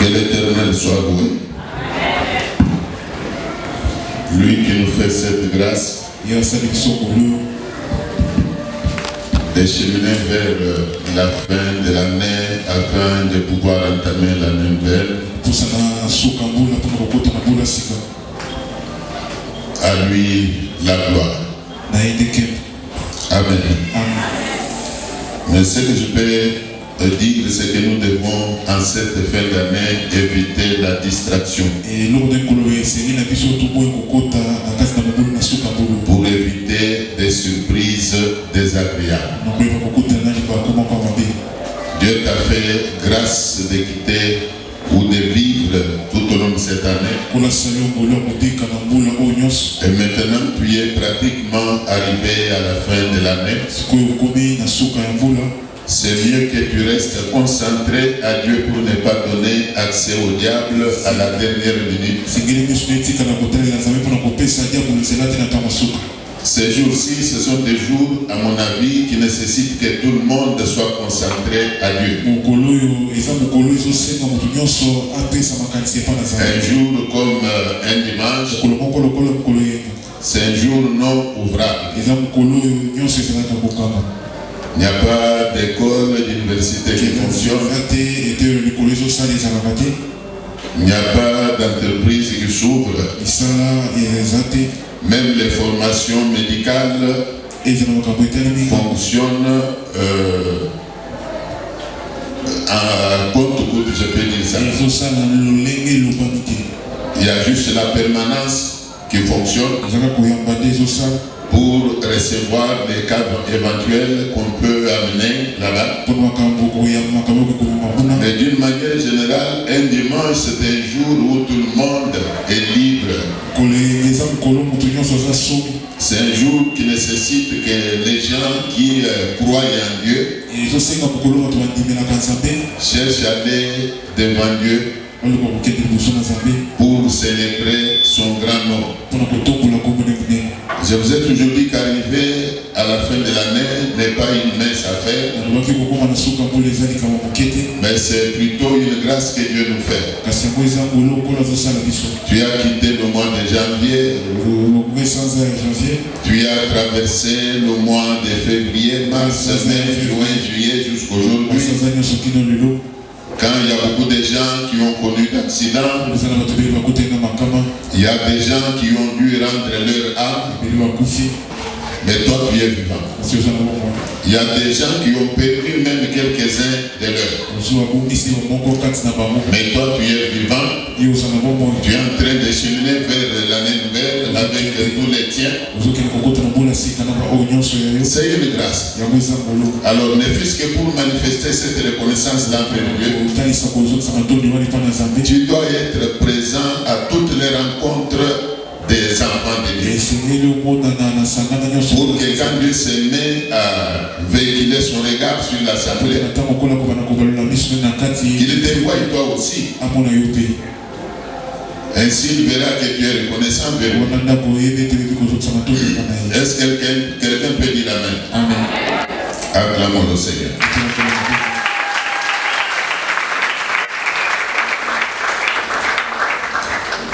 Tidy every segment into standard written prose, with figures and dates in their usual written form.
Que l'Éternel soit loué. Lui qui nous fait cette grâce de cheminer vers la fin de l'année afin de pouvoir entamer l'année nouvelle. À lui la gloire. Amen. Mais ce que je peux dire, c'est que nous devons en cette fin d'année éviter la distraction. Pour éviter des surprises désagréables. Dieu t'a fait grâce de quitter ou de vivre tout au long de cette année. Et maintenant tu es pratiquement arrivé à la fin de l'année. C'est mieux que tu restes concentré à Dieu pour ne pas donner accès au diable à la dernière minute. Ces jours-ci, ce sont des jours, à mon avis, qui nécessitent que tout le monde soit concentré à Dieu. Un jour comme un dimanche, c'est un jour non ouvrable. Il n'y a pas d'école, d'université qui fonctionne. Il n'y a pas d'entreprise qui s'ouvre. Même les formations médicales fonctionnent à compte-gouttes, je peux dire ça. Il y a juste la permanence qui fonctionne pour recevoir les cas éventuels qu'on peut amener là-bas. Mais d'une manière générale, un dimanche c'est un jour où tout le monde est libre. C'est un jour qui nécessite que les gens qui croient en Dieu cherchent à aller devant Dieu pour célébrer son grand nom. Je vous ai toujours dit qu'arriver à la fin de l'année n'est pas une mince affaire, mais c'est plutôt une grâce que Dieu nous fait. Tu as quitté le mois de janvier, tu as traversé le mois de février, mars, mai, juin, juillet jusqu'aujourd'hui. Quand il y a beaucoup de gens qui ont connu d'accidents, il y a des gens qui ont dû rendre leur âme, mais toi tu es vivant. Il y a des gens qui ont perdu même quelques-uns de leurs. Mais toi tu es vivant, tu es en train de cheminer vers l'année nouvelle avec tous les tiens. C'est une grâce. Alors ne fût-ce que pour manifester cette reconnaissance d'envers Dieu, tu dois être présent à toutes les rencontres des enfants de Dieu. Pour que quand Dieu se met à véhiculer son regard sur l'assemblée, qu'il te voie toi aussi. Ainsi il verra que tu es reconnaissant vers lui. Est-ce que quelqu'un peut dire Amen? Amen. Acclamons le Seigneur.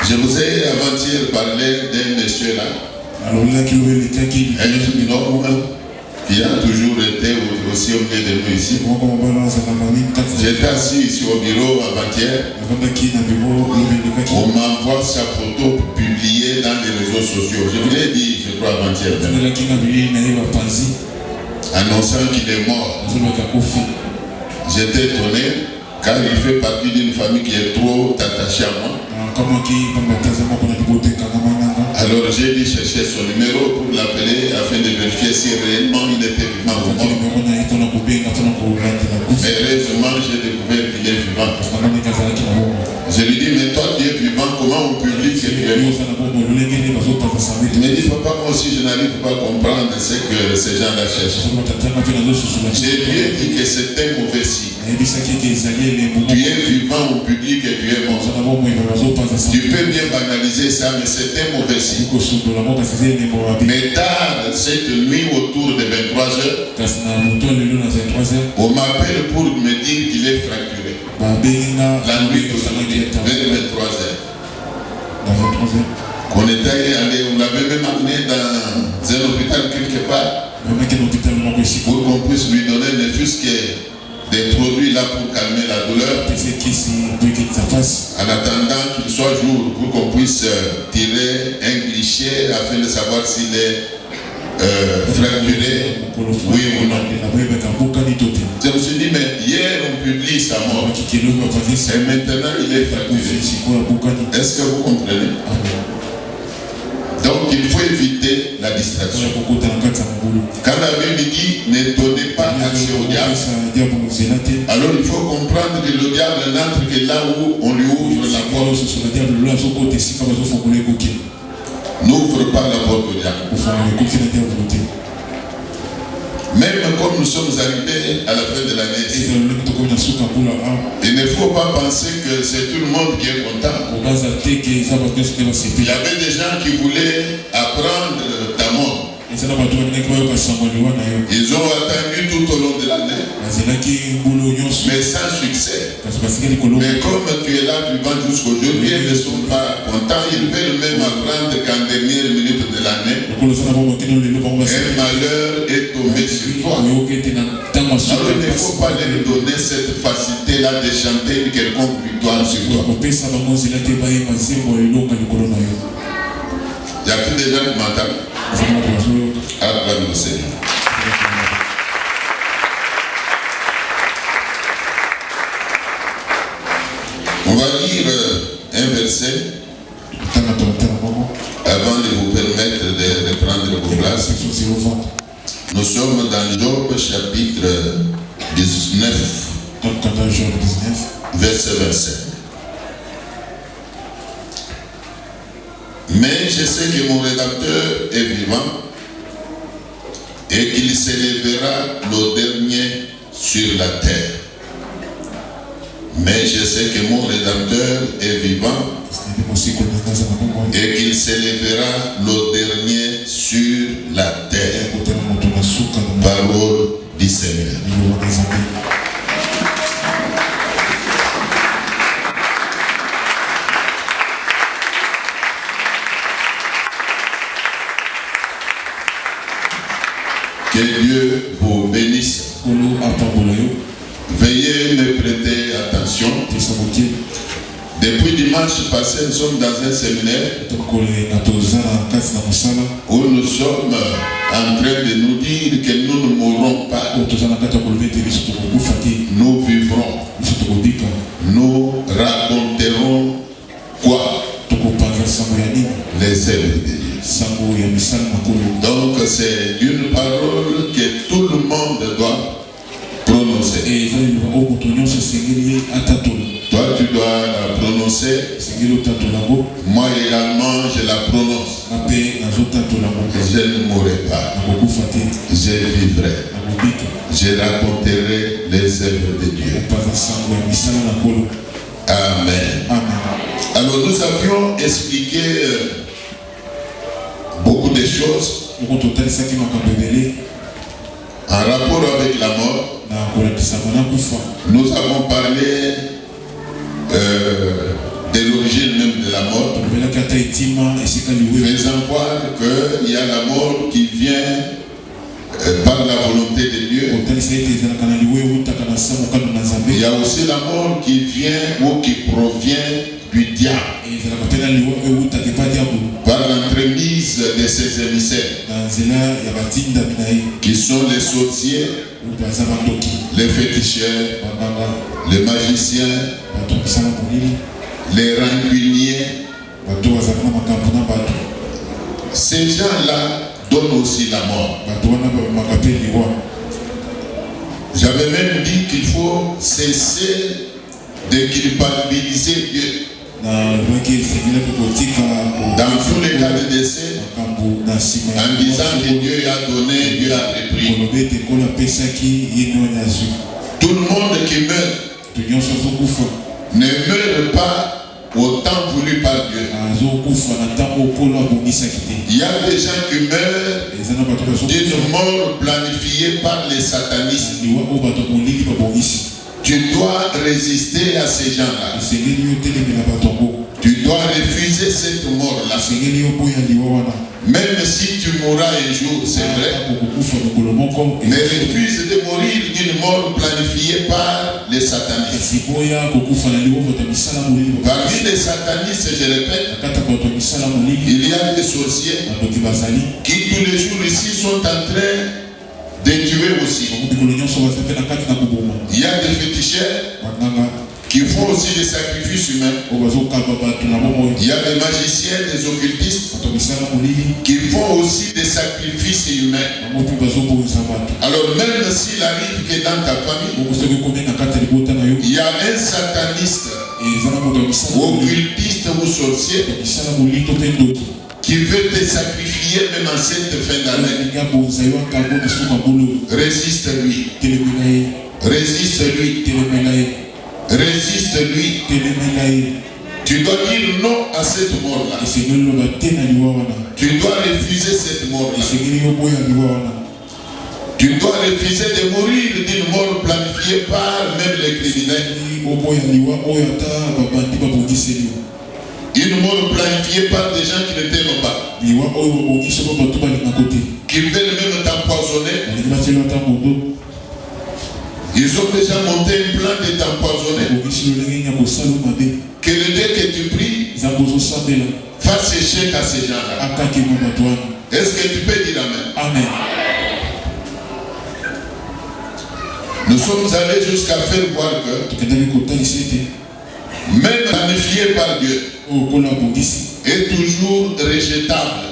Je vous ai avant-hier parlé d'un monsieur là, un qui a toujours été aussi au milieu de nous ici. J'étais assis ici au bureau avant-hier. On m'envoie sa photo publiée dans les réseaux sociaux. Je vous l'ai dit, je crois avant-hier, annonçant qu'il est mort. J'étais étonné car il fait partie d'une famille qui est trop attachée à moi. Alors j'ai dû chercher son numéro pour l'appeler afin de vérifier si réellement il était vivant ou mort. Mais heureusement j'ai découvert qu'il est vivant. Je lui dis, mais toi tu es vivant, comment on publie que tu es mort? Il me dit, papa, moi aussi je n'arrive pas à comprendre ce que ces gens-là cherchent. J'ai lui dit que c'est un mauvais signe. Tu es vivant, on publie que tu es mort. Tu peux bien banaliser ça, mais c'est un mauvais signe. Mais tard, cette nuit, autour de 23h, on m'appelle pour me dire qu'il est fracturé. la nuit d'aujourd'hui, vers 23h. Qu'on était allé, on l'avait même amené dans un hôpital quelque part pour qu'on puisse lui donner ne fût-ce que des produits là pour calmer la douleur. En attendant qu'il soit jour pour qu'on puisse tirer un cliché afin de savoir s'il est fracturé, oui ou non. Je me suis dit, mais hier on publie sa mort et maintenant il est fracturé. Est-ce que vous comprenez? Donc il faut éviter la distraction. Quand la Bible dit ne donnez pas accès au diable, alors il faut comprendre que le diable n'entre que là où on lui ouvre la porte. N'ouvre pas la porte au diable. Même comme nous sommes arrivés à la fin de l'année, il ne faut pas penser que c'est tout le monde qui est content. Il y avait des gens qui voulaient apprendre ta mort. Ils ont attendu tout au long de l'année, mais sans succès. Mais comme tu es là, tu vas jusqu'aujourd'hui, ils ne sont pas contents. Ils veulent même apprendre qu'en dernière minute de l'année, un malheur est tombé sur toi. Alors il ne faut pas leur donner cette facilité-là de chanter une quelconque victoire sur toi. Il y a plus de gens qui m'entendent. Acclame le Seigneur. On va lire un verset avant de vous permettre de reprendre vos places. Nous sommes dans Job chapitre 19, verset 25. Mais je sais que mon rédacteur est vivant et qu'il s'élèvera le dernier sur la terre. Mais je sais que mon rédacteur est vivant et qu'il s'élèvera le dernier sur la terre. Parole du Seigneur. Que Dieu vous bénisse. Veuillez me prêter attention. Depuis dimanche passé, nous sommes dans un séminaire où nous sommes en train de nous dire que nous ne mourrons pas. Nous vivrons. Nous raconterons quoi? Les œuvres de Dieu. Donc c'est une parole que tout le monde doit prononcer. Toi tu dois la prononcer. Moi également je la prononce. Je ne mourrai pas. Je vivrai. Je raconterai les œuvres de Dieu. Amen. Alors nous avions expliqué beaucoup de choses en rapport avec la mort. Nous avons parlé de l'origine même de la mort, faisant voir qu'il y a la mort qui vient par la volonté de Dieu. Il y a aussi la mort qui vient ou qui provient du diable, par l'entremise de ses émissaires, qui sont les sorciers, les féticheurs, les magiciens, les rancuniers. Ces gens-là donnent aussi la mort. J'avais même dit qu'il faut cesser de culpabiliser Dieu. Dans tous les cas de décès, en disant que Dieu a donné, Dieu a repris. Tout le monde qui meurt ne meurt pas au temps voulu par Dieu. Il y a des gens qui meurent d'une mort planifiée par les satanistes. Tu Tu dois résister à ces gens-là. Tu dois refuser cette mort-là. Même si tu mourras un jour, c'est vrai. Mais refuse de mourir d'une mort planifiée par les satanistes. Parmi les satanistes, je répète, il y a des sorciers qui tous les jours ici sont en train de tuer aussi. Il y a des féticheurs qui font aussi des sacrifices humains. Il y a des magiciens, des occultistes qui font aussi des sacrifices humains. Alors même s'il arrive que dans ta famille, il y a un sataniste, occultiste ou sorcier qui veut te sacrifier même en cette fin d'année, résiste-lui. Résiste-lui. Résiste-lui. Tu dois dire non à cette mort-là. Tu dois refuser cette mort-là. Tu dois refuser de mourir d'une mort planifiée par même les criminels. Une mort planifiée par des gens qui ne t'aiment pas. Qui veulent même t'empoisonner. Ils ont déjà monté un plan de t'empoisonner. Que le Dieu que tu pries fasse échec à ces gens-là. Est-ce que tu peux dire Amen? Amen. Nous sommes allés jusqu'à faire voir que même planifié par Dieu est toujours rejetable.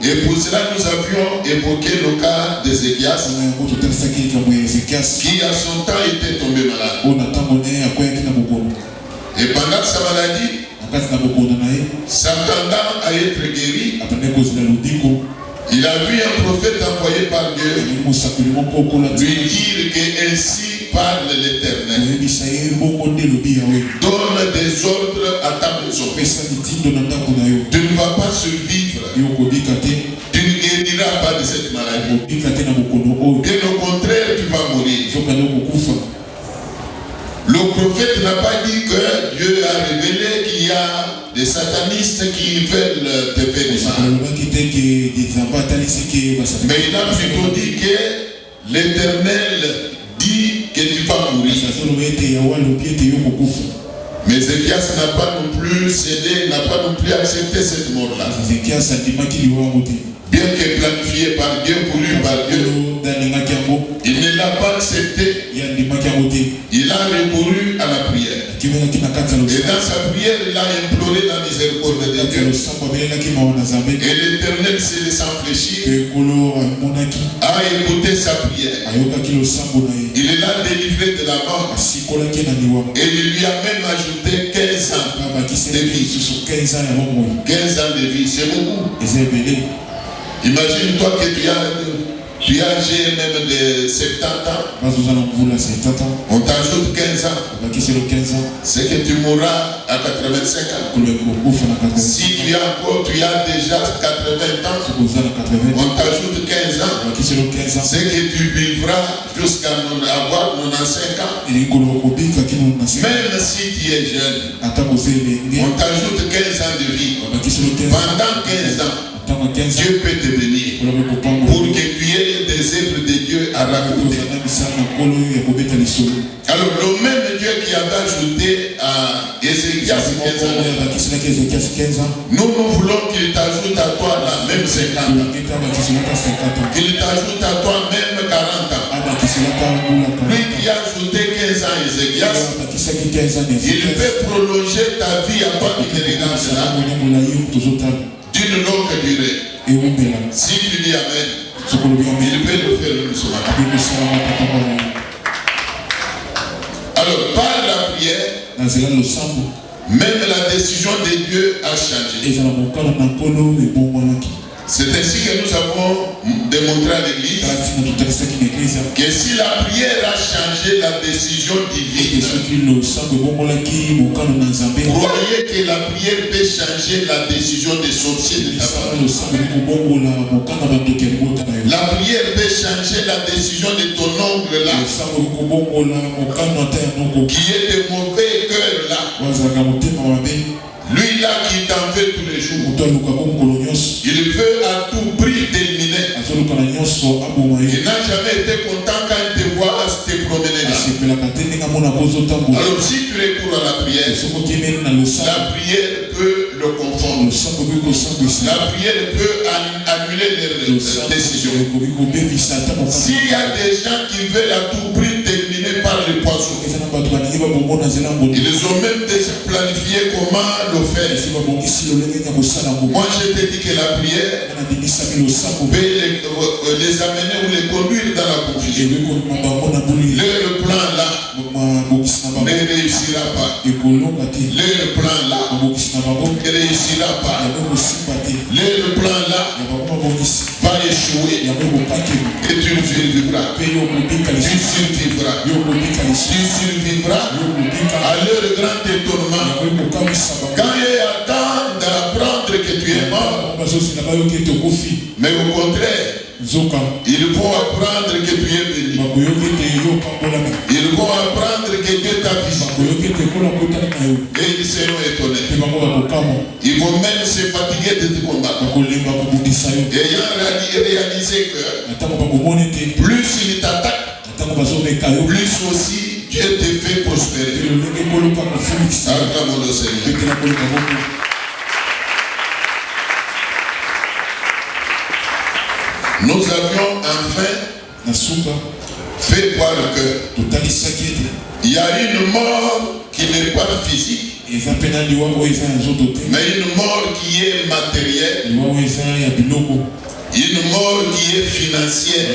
Et pour cela nous avions évoqué le cas d'Ézéchias qui à son temps était tombé malade. Et pendant sa maladie, s'attendant à être guéri, il a vu un prophète envoyé par Dieu lui dire que ainsi parle l'Éternel. Donne des ordres à ta maison. Tu ne vas pas survivre. Tu ne guériras pas de cette maladie. Bien au contraire, tu vas mourir. Le prophète n'a pas dit que Dieu a révélé qu'il y a des satanistes qui veulent te faire du mal. Mais il a plutôt dit que l'Éternel dit que tu vas mourir. Mais Ézéchias n'a pas non plus cédé, n'a pas non plus accepté cette mort-là. Bien que planifié par Dieu, voulu par Dieu, il ne l'a pas accepté. Il a recouru à la prière. Et dans sa prière, il a imploré la miséricorde de Dieu. Et l'Éternel s'est laissé fléchir, a écouté sa prière. Il l'a délivré de la mort. Et il lui a même ajouté 15 ans de vie. 15 ans de vie, c'est beaucoup. Imagine-toi que tu as âgé même de 70 ans. On t'ajoute 15 ans. C'est que tu mourras à 85 ans. Si tu as déjà 80 ans, on t'ajoute 15 ans. C'est que tu vivras jusqu'à avoir 95 ans. Même si tu es jeune, on t'ajoute 15 ans de vie. Pendant 15 ans, Dieu peut te bénir pour que tu aies des œuvres de Dieu à raconter. Alors le même Dieu qui avait ajouté à Ézéchias 15 ans, nous voulons qu'il t'ajoute à toi là même 50 ans. Qu'il t'ajoute à toi même 40 ans. Lui qui a ajouté 15 ans à Ézéchias, il peut prolonger ta vie à toi qui te regarde là d'une longue durée. Si tu dis Amen, il peut le faire le soir. Alors, par la prière, même la décision de Dieu a changé. C'est ainsi que nous avons démontré à l'église que si la prière a changé la décision divine, croyez que la prière peut changer la décision des sorciers de ta famille. La prière peut changer la décision de ton oncle là, qui est de mauvais cœur là. Lui là qui t'en fait tous les jours. Il veut à tout prix t'éliminer. Il n'a jamais été content quand il te voit te promener là. Alors si tu recours à la prière peut le confondre. La prière peut annuler les décisions. S'il y a des gens qui veulent à tout prix t'éliminer par les poissons, ils ont même déjà planifié comment le faire. Moi je te dis que la prière peut les amener ou les conduire dans la confusion. Leur plan là ne réussira pas. Leur plan là ne réussira pas. Leur plan là va échouer. Et tu survivras. Tu survivras à leur grand étonnement. Quand ils attendent d'apprendre que tu es mort, mais au contraire, ils vont apprendre que tu es béni. Ils vont apprendre que Dieu t'a visité. Et ils seront étonnés. Ils vont même se fatiguer de te combattre. Ayant réalisé que plus ils t'attaquent, plus aussi Dieu te fait prospérer. Acclamons le Seigneur. Nous avions enfin fait voir que il y a une mort qui n'est pas physique, mais une mort qui est matérielle, une mort qui est financière.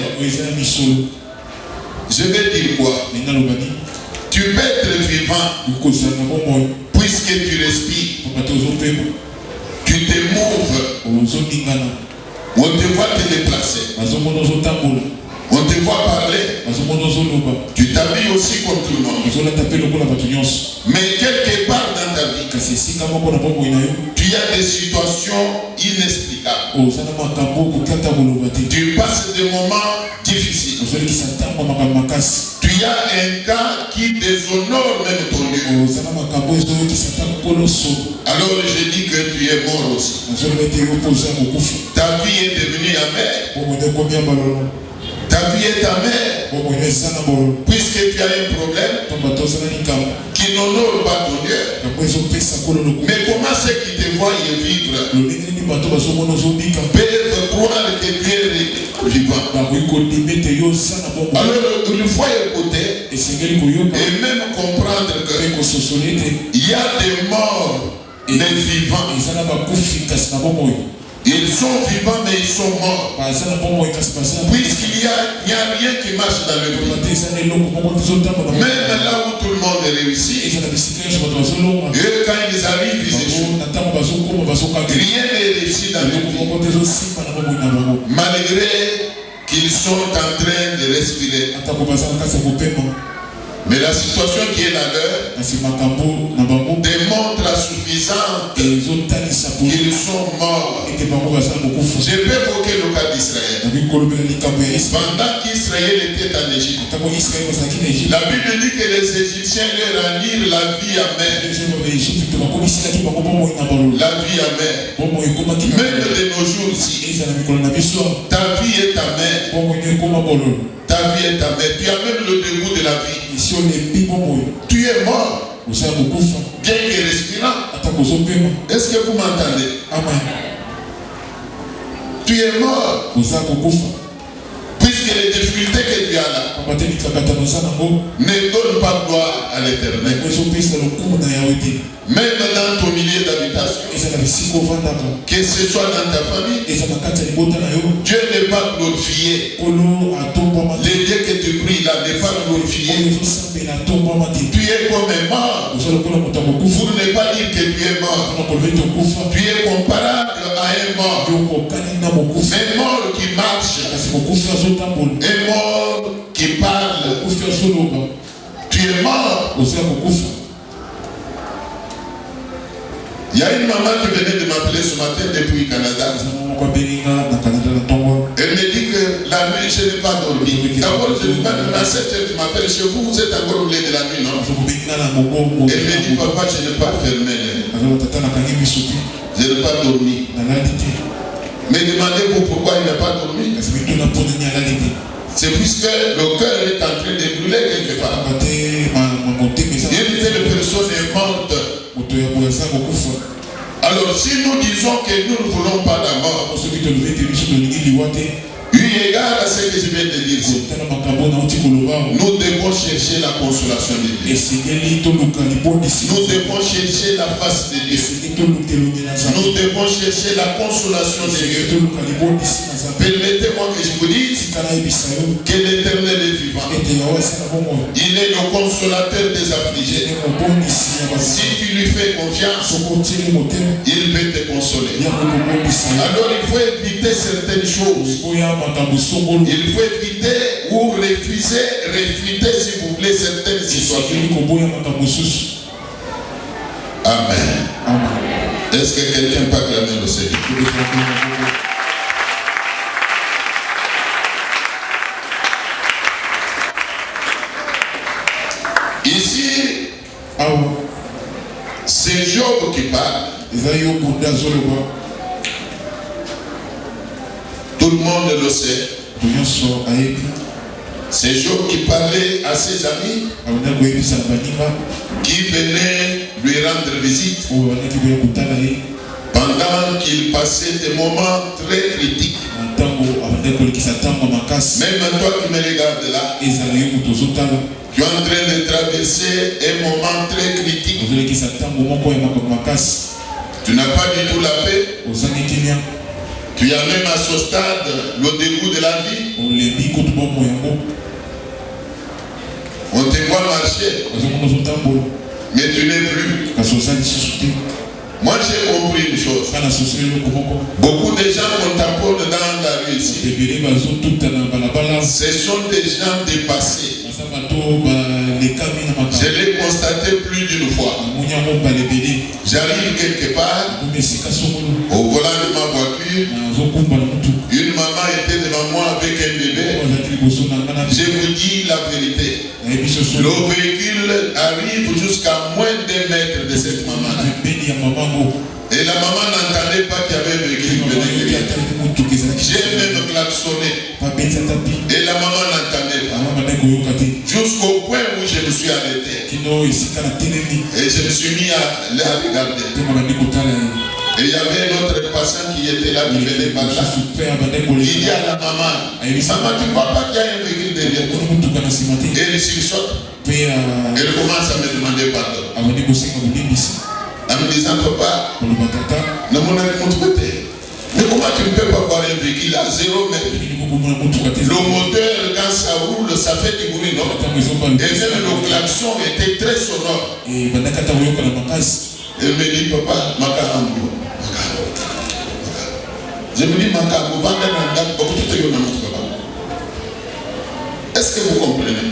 Je vais dire quoi? Tu peux être vivant puisque tu respires, tu te mouves. On te voit te déplacer. On te voit parler. Tu t'habilles aussi comme tout le monde. Mais quelque part dans ta vie, tu as des situations inexplicables. Tu passes des moments difficiles. Tu as un cas qui déshonore même ton Dieu. Alors je dis que tu es mort aussi. Ta vie est devenue amère. Ta vie est amère. Puisque tu as un problème qui n'honore pas ton Dieu. Mais comment ceux qui te voient vivre peuvent croire que tu es vivant? Alors il faut écouter et même comprendre qu'il y a des morts et des vivants. Ils sont vivants mais ils sont morts. Puisqu'il n'y a rien qui marche dans le monde. Même là où tout le monde réussit, et quand ils arrivent, ils échouent. Rien n'est réussi dans le monde. Malgré qu'ils sont en train de respirer. Mais la situation qui est la leur démontre à suffisance qu'ils sont morts. Je peux évoquer le cas d'Israël. Pendant qu'Israël était en Égypte, la Bible dit que les Égyptiens leur rendirent la vie amère. La vie amère. Même de nos jours-ci, ta vie est amère. Ta vie est amère. Tu as même le dégoût de la vie. Tu es mort. Bien que respirant. Est-ce que vous m'entendez? Tu es mort. Puisque les difficultés que tu as là ne donnent pas gloire à l'Éternel. Même dans ton milieu d'habitation, que ce soit dans ta famille, Dieu n'est pas glorifié. Les dieux que tu pries là n'est pas glorifié. Tu es comme un mort. Vous ne pas dire que tu es mort. Tu es comparable à un mort. Un mort qui marche. Un mort qui parle. Tu es mort. Il y a une maman qui venait de m'appeler ce matin depuis Canada. Elle me dit que la nuit, je n'ai pas dormi. D'abord, je n'ai pas dormi. À 7 heures, tu m'appelles chez vous, vous êtes encore au lait de la nuit, non? Elle me dit, papa, je n'ai pas fermé l'œil. Je n'ai pas dormi. Mais demandez-vous pourquoi il n'a pas dormi. C'est puisque le cœur est en train de brûler quelque part. Il était une personne morte. Alors si nous disons que nous ne voulons pas la mort, eu égard à ce que je viens de dire, nous devons chercher la consolation de Dieu. Nous devons chercher la face de Dieu. Nous devons chercher la consolation de Dieu. Permettez-moi que je vous dise que l'Éternel est vivant. Il est le consolateur des affligés. Si tu lui fais confiance, il peut te consoler. Alors il faut éviter certaines choses. Il faut éviter ou refuser, réfuter s'il vous plaît certaines situations. Amen. Est-ce que quelqu'un peut acclamer le Seigneur? Ici, c'est Job qui parle. Tout le monde le sait. C'est Job qui parlait à ses amis qui venaient lui rendre visite pendant qu'il passait des moments très critiques. Même toi qui me regardes là, tu es en train de traverser un moment très critique. Tu n'as pas du tout la paix. Tu as même à ce stade le dégoût de la vie. On te voit marcher, mais tu n'es plus. Moi j'ai compris une chose. Beaucoup de gens contemporains dans la rue ici, ce sont des gens dépassés. Je l'ai constaté plus d'une fois. J'arrive quelque part, au volant de ma voiture, une maman était devant moi avec un bébé. Je vous dis la vérité. Le véhicule arrive jusqu'à moins d'1 mètre de cette maman. Et la maman n'entendait pas qu'il y avait un véhicule. J'ai même klaxonné. Et la maman n'entendait pas. Jusqu'au point où je me suis arrêté. Et je me suis mis à la regarder. Et il y avait un autre patient qui était là, qui venait par là. Il dit à la maman, maman, tu ne vois pas qu'il y a un véhicule derrière toi? Et elle sursaute. Elle commence à me demander pardon. En me disant, papa, ne m'en ai pas côté. Mais comment tu ne peux pas voir un véhicule à 0 mètre? Le moteur, quand ça roule, ça fait du bruit, non? Et même le klaxon était très sonore. Elle me dit, papa, Makarambo. Je me dis, Makarambo, est-ce que vous comprenez?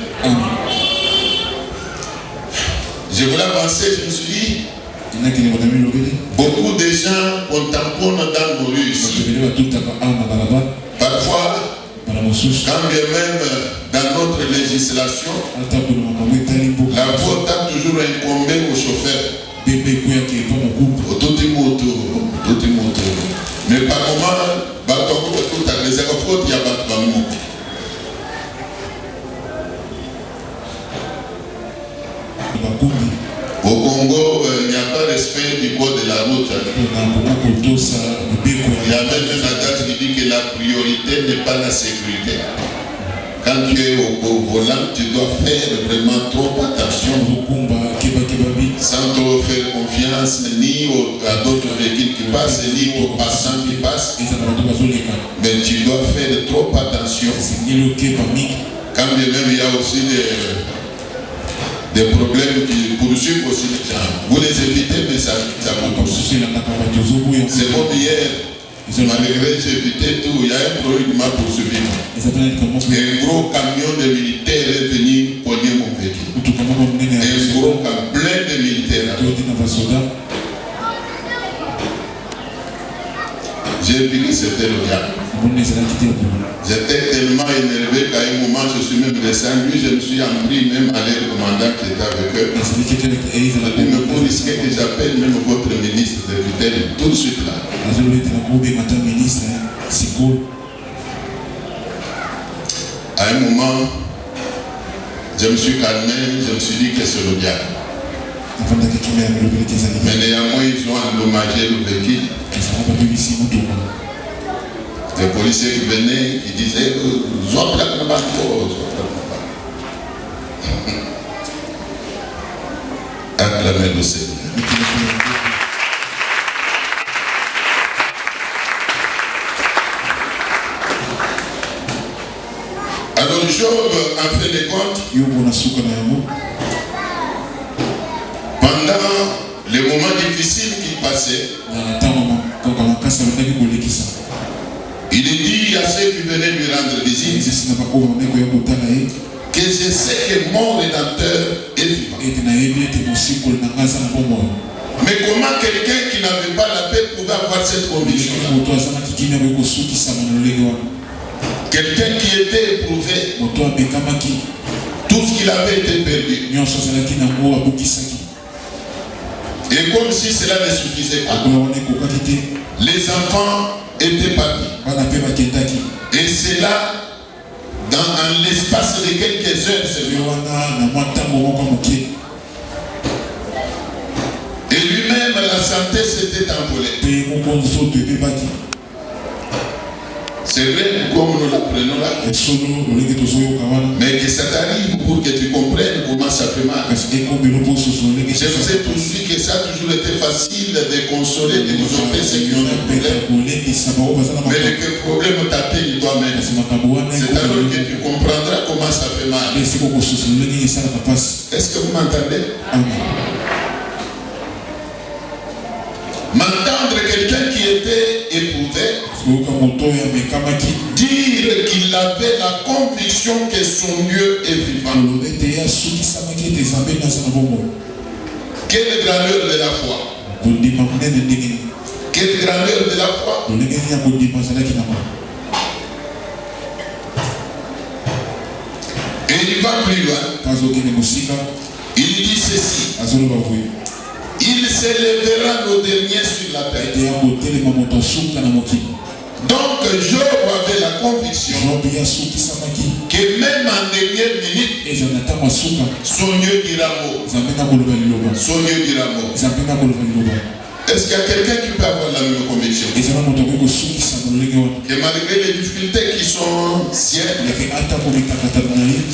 Je voulais avancer, je me suis dit, beaucoup de gens contemporains dans nos rues ici. Parfois, quand bien même dans notre législation, la faute a toujours incombé au chauffeur. Mais par moment, au Congo, il n'y a pas de respect du code de la route. Il y a même un adage qui dit que la priorité n'est pas la sécurité. Quand tu es au volant, tu dois faire vraiment trop attention. Sans trop faire confiance ni à d'autres véhicules qui passent, ni aux passants qui passent. Mais tu dois faire trop attention. Quand bien même il y a aussi des problèmes qui poursuivent aussi les gens. Vous les évitez, mais ça vous poursuit. C'est bon, hier, malgré j'ai évité tout, il y a un problème qui m'a poursuivi. Un gros camion de militaires est venu cogner mon véhicule. Un gros camion plein de militaires. J'ai vu que c'était le diable. J'étais tellement énervé qu'à un moment je suis même descendu, je me suis appris même à l'air commandant qui était avec eux. Il m'a dit, mais vous risquez que j'appelle même votre ministre de tutelle tout de suite là. À un moment, je me suis calmé, je me suis dit que c'est le diable. Mais néanmoins, ils ont endommagé le véhicule. Les policiers qui venaient, qui disaient acclamez le Seigneur. Alors Job a fait des comptes pendant les moments difficiles qu'il passait. Il dit à ceux qui venaient lui rendre visite que je sais que mon Rédempteur est vivant. Mais comment quelqu'un qui n'avait pas la paix pouvait avoir cette conviction-là? Quelqu'un qui était éprouvé, tout ce qu'il avait été perdu. Et comme si cela ne suffisait pas, les enfants étaient partis. Et c'est là, dans l'espace de quelques heures, et lui-même, la santé s'était envolée. C'est vrai, comme nous l'apprenons là. Mais que ça t'arrive pour que tu comprennes comment ça fait mal. Je vous ai toujours dit que ça a toujours été facile de consoler, de nous offrir ce qui ont des problèmes. Mais le problème t'atteigne toi-même. C'est alors que tu comprendras comment ça fait mal. Est-ce que vous m'entendez? M'entendre quelqu'un qui était éprouvé dire qu'il avait la conviction que son Dieu est vivant. Quelle grandeur de la foi! Quelle grandeur de la foi! Et il va plus loin. Il dit ceci. Il s'élèvera le dernier sur la terre. Donc Job avait la conviction que même en dernière minute, son Dieu dira mot. Son Dieu dira mot. Est-ce qu'il y a quelqu'un qui peut avoir la même conviction? Que malgré les difficultés qui sont siennes,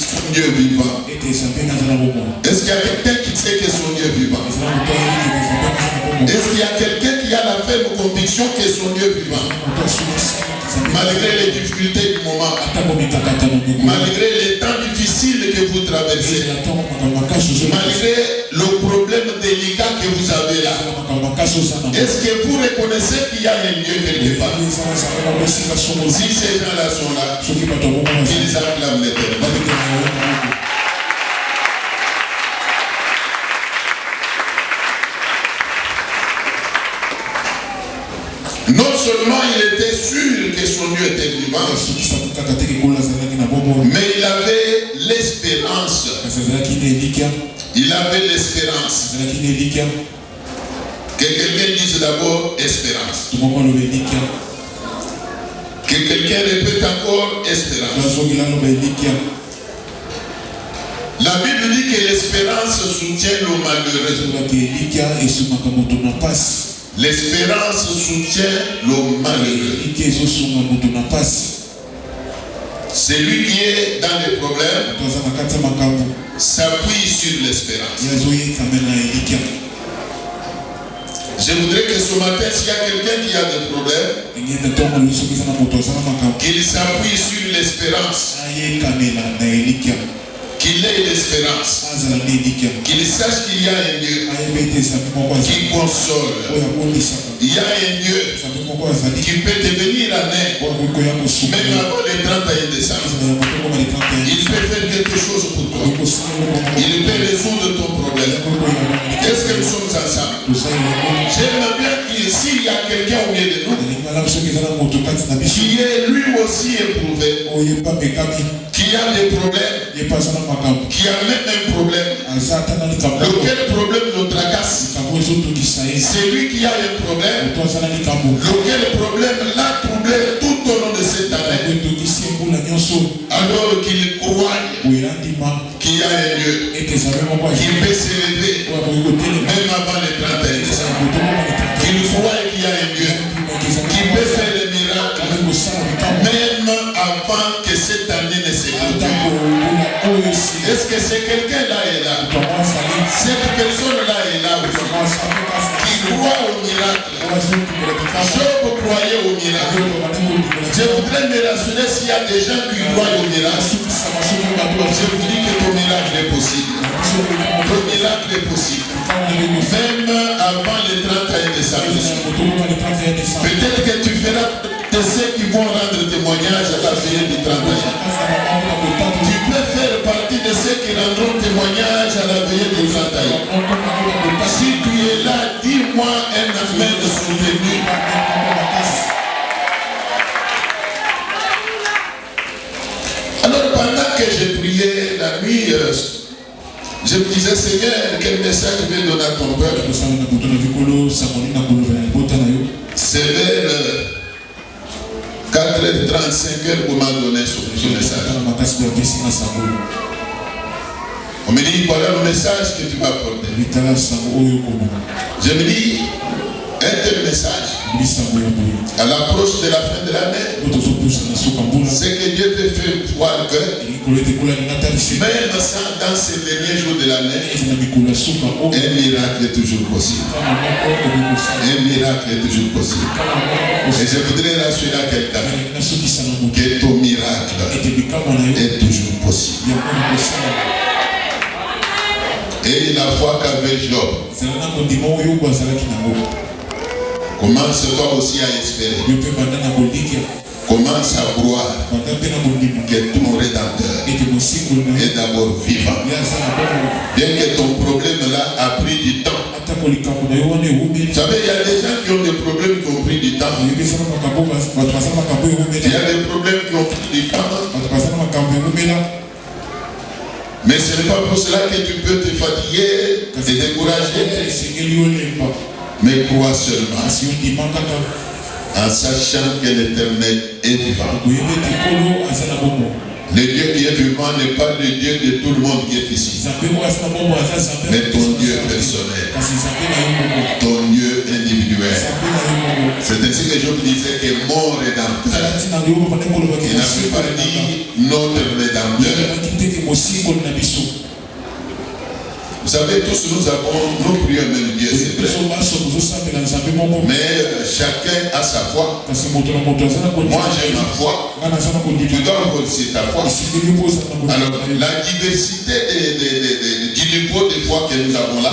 son Dieu vivant. Est-ce qu'il y a quelqu'un qui sait que son Dieu est vivant? Est-ce qu'il y a quelqu'un qui a la ferme conviction que son Dieu est vivant? Malgré les difficultés du moment, malgré les temps difficiles que vous traversez, malgré le problème délicat que vous avez là, est-ce que vous reconnaissez qu'il y a un Dieu quelque part? Si ces gens-là sont là, ils acclament l'Éternel. Non seulement il était sûr que son Dieu était vivant, mais il avait l'espérance. Il avait l'espérance. Que quelqu'un dise d'abord espérance. Que quelqu'un répète encore espérance. La Bible dit que l'espérance soutient le malheureux. L'espérance soutient le malheureux. Celui qui est dans les problèmes s'appuie sur l'espérance. Je voudrais que ce matin, s'il y a quelqu'un qui a des problèmes, qu'il s'appuie sur l'espérance. qu'il ait l'espérance, qu'il sache qu'il y a un Dieu qui console. Il y a un Dieu qui peut devenir un aide, même avant les 31 décembre. Il peut faire quelque chose pour toi. Il peut résoudre ton problème. Est-ce que nous sommes ensemble? J'aimerais bien qu'ici il y a quelqu'un au milieu de nous qui est lui aussi éprouvé, qui a des problèmes, qui a même un problème. Lequel problème nous tracasse? C'est lui qui a un problème. Lequel problème l'a troublé tout au long de cette année. Alors qu'il croit qu'il y a un Dieu qui peut s'élever même avant les 31 décembre. Qu'il croit qu'il y a un Dieu qui peut faire des miracles même avant que cette année ne se clôture. Est-ce que c'est quelqu'un là et là? Cette personne là est là qui croit au miracle. Je croyais au miracle. Je voudrais me rassurer s'il y a des gens qui croient au miracle. Je vous dis que ton miracle est possible. Ton miracle est possible. Même avant le 31 décembre. Peut-être que tu feras de ceux qui vont rendre témoignage à la veille du 31. Tu peux faire partie de ceux qui rendront témoignage à la veille du 31. Si tu es là, dis-moi un amen de soutenu. Alors pendant que j'ai prié la nuit, je me disais, Seigneur, quel message je vais donner à ton peuple? C'est vers 4h35 qu'on m'a donné ce message. On me dit, voilà le message que tu vas porter. Je me dis, un tel message, à l'approche de la fin de l'année, c'est que Dieu te fait voir que même dans ces derniers jours de l'année, un miracle est toujours possible. Un miracle est toujours possible. Et je voudrais rassurer à quelqu'un que ton miracle est toujours possible. Et la foi qu'avait Job, commence toi aussi à espérer. Commence à croire que ton Rédempteur est d'abord vivant. Bien que ton problème là a pris du temps. Vous savez, il y a des gens qui ont des problèmes qui ont pris du temps. Il y a des problèmes qui ont pris du temps. Mais ce n'est pas pour cela que tu peux te fatiguer, te décourager. Mais crois seulement en sachant que l'Éternel est vivant. Le Dieu qui est vivant n'est pas le Dieu de tout le monde qui est ici. Mais ton Dieu personnel. Ton Dieu individuel. C'est ainsi que Job disait que mon Rédempteur. Il n'a fait pas dit notre Rédempteur. Vous savez, tous nous prions même Dieu, c'est vrai. Mais chacun a sa foi. Moi j'ai ma foi. Tu dois aussi ta foi. Alors, la diversité du niveau de foi que nous avons là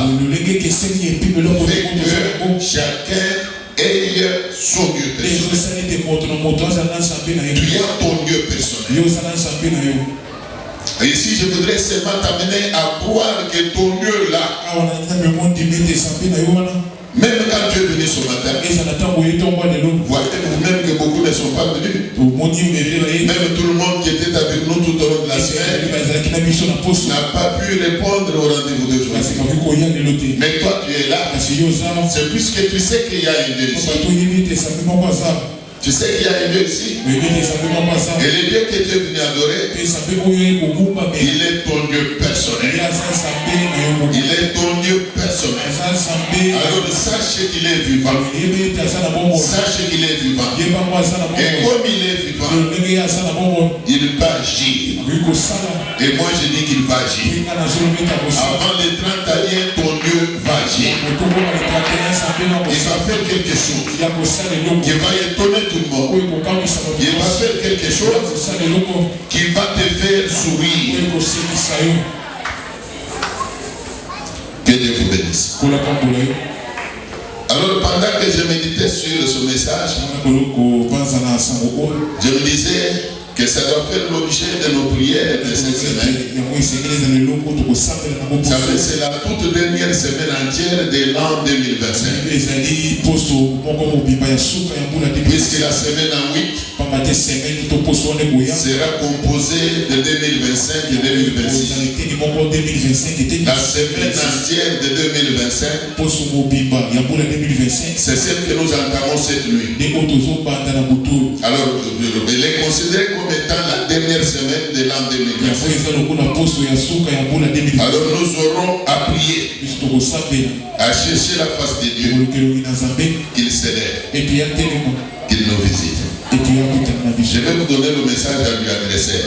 fait que chacun ait son Dieu personnel. Tu as ton Dieu personnel. Et ici, je voudrais seulement t'amener à croire que ton Dieu là, même quand tu es venu ce matin, voyez vous-même que beaucoup ne sont pas venus. Même tout le monde qui était avec nous tout au long de la semaine n'a pas pu répondre au rendez-vous de joie. Mais toi, tu es là. C'est puisque tu sais qu'il y a un Dieu ici. Tu sais qu'il y a un Dieu ici. Et le Dieu que tu es venu adorer, il est ton Dieu personnel. Il est ton Dieu personnel. Alors sache qu'il est vivant. Sache qu'il est vivant. Et comme il est vivant, il va agir. Et moi je dis qu'il va agir. Avant les 30 années, ton Dieu va agir. agir. Il va faire quelque chose qui va étonner tout le monde. Il va faire quelque chose qui va te faire sourire. Que Dieu vous bénisse. Alors pendant que je méditais sur ce message, je me disais que ça doit faire l'objet de nos prières de cette semaine. C'est la toute dernière semaine entière de l'an 2025. Puisque la semaine en 8 sera composée de 2025 et 2026. La semaine entière de 2025, c'est celle que nous entamons cette nuit. Alors, elle est considérée comme étant la dernière semaine de l'an 2025. Alors, nous aurons à prier, à chercher la face de Dieu, qu'il s'élève, qu'il nous visite. Je vais vous donner le message à lui adresser.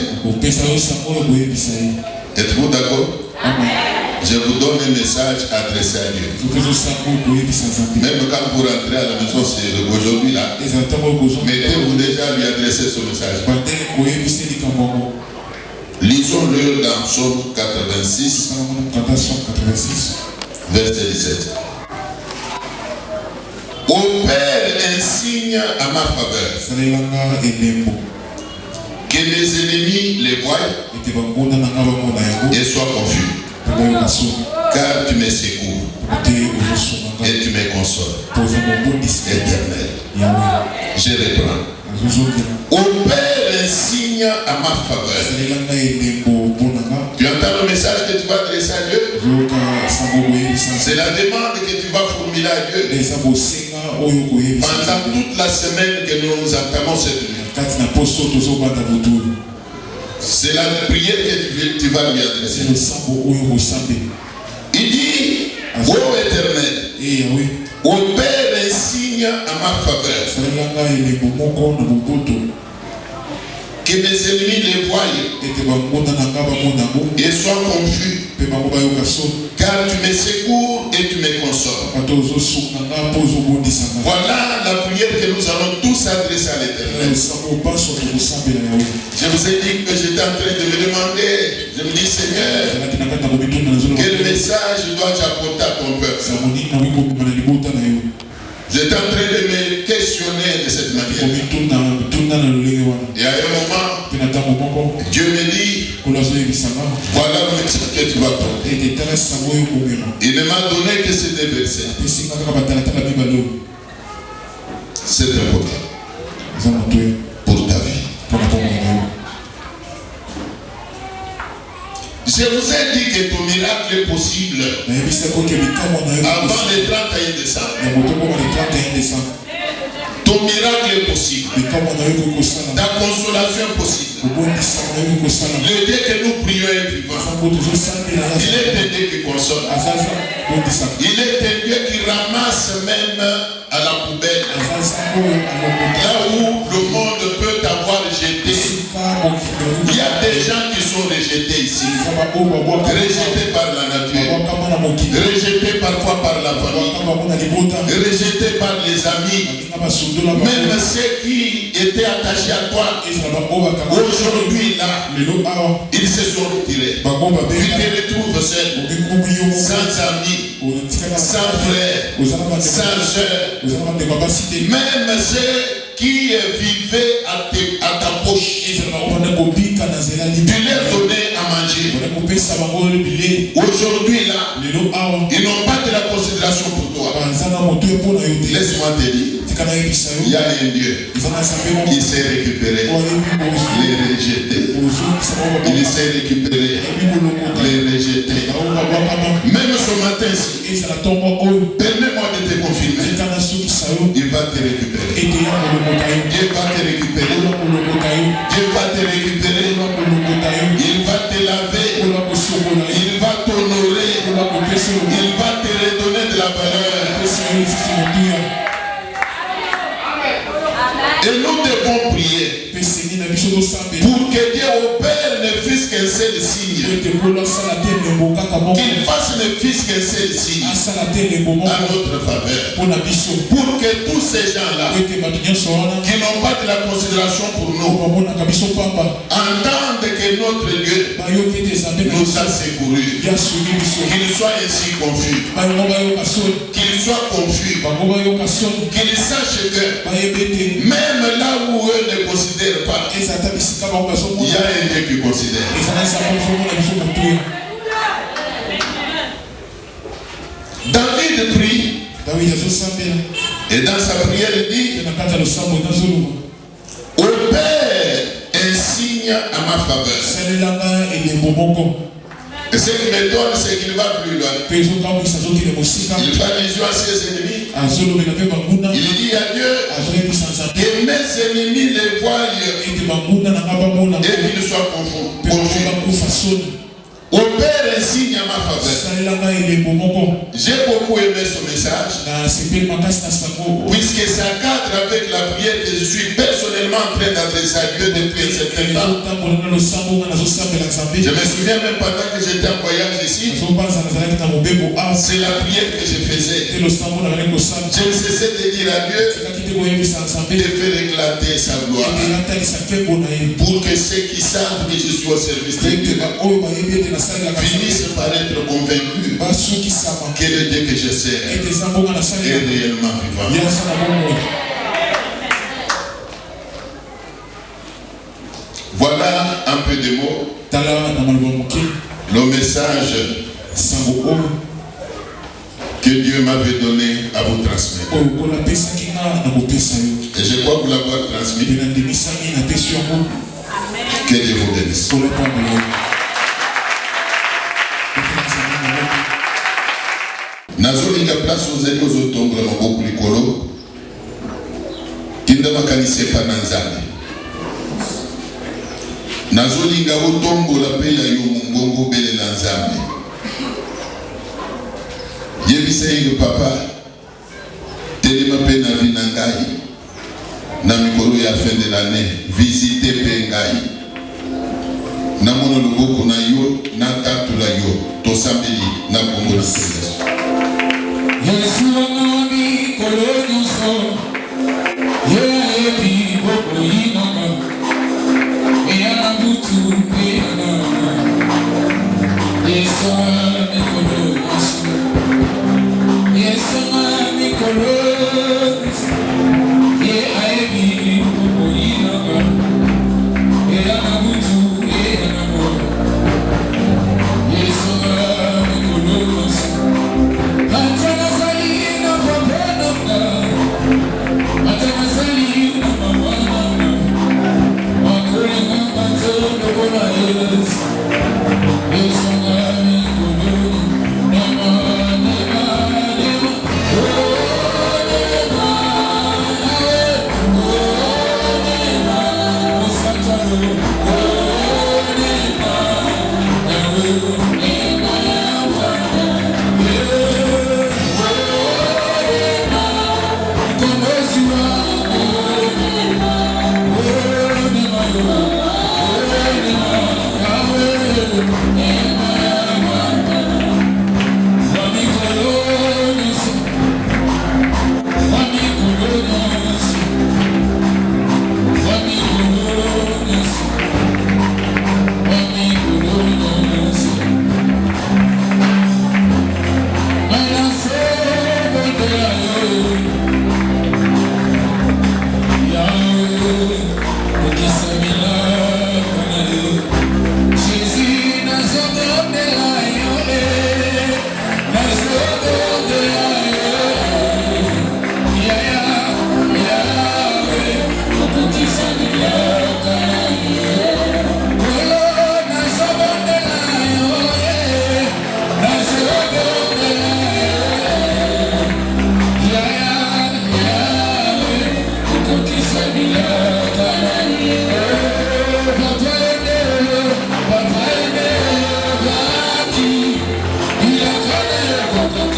Êtes-vous d'accord? Je vous donne un message adressé à Dieu. Même quand vous rentrez à la maison, c'est aujourd'hui là. Mettez-vous déjà à lui adresser ce message. Lisons-le dans Psaume 86, verset 17. Opère un signe à ma faveur, que mes ennemis les voient et soient confus. Car tu me secours et tu me consoles. Éternel. Je reprends. Opère un signe à ma faveur. Tu entends le message que tu vas adresser à Dieu? C'est la demande que tu vas formuler à Dieu pendant toute la semaine que nous entamons cette nuit. C'est la prière que tu vas lui adresser. Il dit, ô Éternel, opère un signe à ma faveur, que mes ennemis les voient et soient confus, car tu me secours et tu me consoles. Voilà la prière que nous allons tous adresser à l'Éternel. Je vous ai dit que j'étais en train de me demander, je me dis, Seigneur, quel message dois-je apporter à ton peuple? J'étais en train de me questionner de cette manière. Et à un moment, Dieu me dit, voilà le message que tu vas porter. Il ne m'a donné que ces deux versets. C'est important pour ta vie. Je vous ai dit que ton miracle est possible avant le 31 décembre. Ton miracle est possible. Ta consolation est possible. Le Dieu que nous prions est vivant. Il est un Dieu qui console. Il est un Dieu qui ramasse même à la poubelle. Là où le monde peut t'avoir jeté. Il y a des gens qui sont rejetés ici. Rejetés par la nature. Rejetés parfois par la famille. Rejetés par les amis. Même ceux qui étaient attachés à toi. Aujourd'hui là, ils se sont retirés. Tu te retrouves seul. Sans amis. Sans frère. Sans soeur. Même ceux qui vivaient à ta poche. Tu leur donnais à manger. Aujourd'hui là, ils n'ont pas de la considération pour toi. Laisse-moi te dire, il y a un Dieu qui s'est récupéré les rejetés. Il s'est récupéré les rejetés. Même ce matin, permets-moi de te confirmer, il va te récupérer. Dieu va te récupérer. Dieu va te récupérer. Il va te laver. Il va t'honorer. Il va te redonner de la valeur. Et nous devons prier pour que Dieu opère ne fût que qu'un seul signe. Qu'il fasse le Fils qu'un seul signe à notre faveur. Pour que tous ces gens-là qui n'ont pas de la considération pour nous entendent que notre Dieu nous a secourus. Qu'ils soient ainsi confus. Qu'ils soient confus. Qu'ils sachent que même là où eux ne considèrent pas, il y a un Dieu qui considère. David prie. Et dans sa prière, il dit: opère un signe à ma faveur. Et ce qui me donne, c'est qu'il va plus loin. Il fait allusion à ses ennemis. Il dit à Dieu que mes ennemis les voient et qu'ils soient confus. Opère un signe à ma faveur. J'ai beaucoup aimé ce message, puisque ça cadre avec la prière que je suis personnellement en train d'adresser à Dieu depuis un certain temps. Je me souviens même pendant que j'étais en voyage ici, c'est la prière que je faisais. Je ne cessais de dire à Dieu de faire éclater sa gloire, pour que ceux qui savent que je suis au service de Dieu finissent par être convaincus que le Dieu que je sers est réellement vivant. Voilà un peu de mots. Le message que Dieu m'avait donné à vous transmettre. Et je crois vous l'avoir transmis. Que Dieu vous bénisse. Nazolinga place aux ailes aux automnes beaucoup likolo. Kinda makanise pa nanzali. Nazolinga otombo la pe ya yo mungongo bele nanzambe. Yebisa yingo papa. Telema pe na vinangai. Na mikolo ya fin de l'année, visiter pe ngai. Na mono loboko na yo, na tatula yo, to sambeli na kongo na Yesu. Yesu nami kolonyo so. Ye epi boko yinaka. Ya butu pe na. Yesu nami kolonyo so. Yesu nami kolonyo so. Ye epi boko yinaka. Ya butu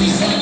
He's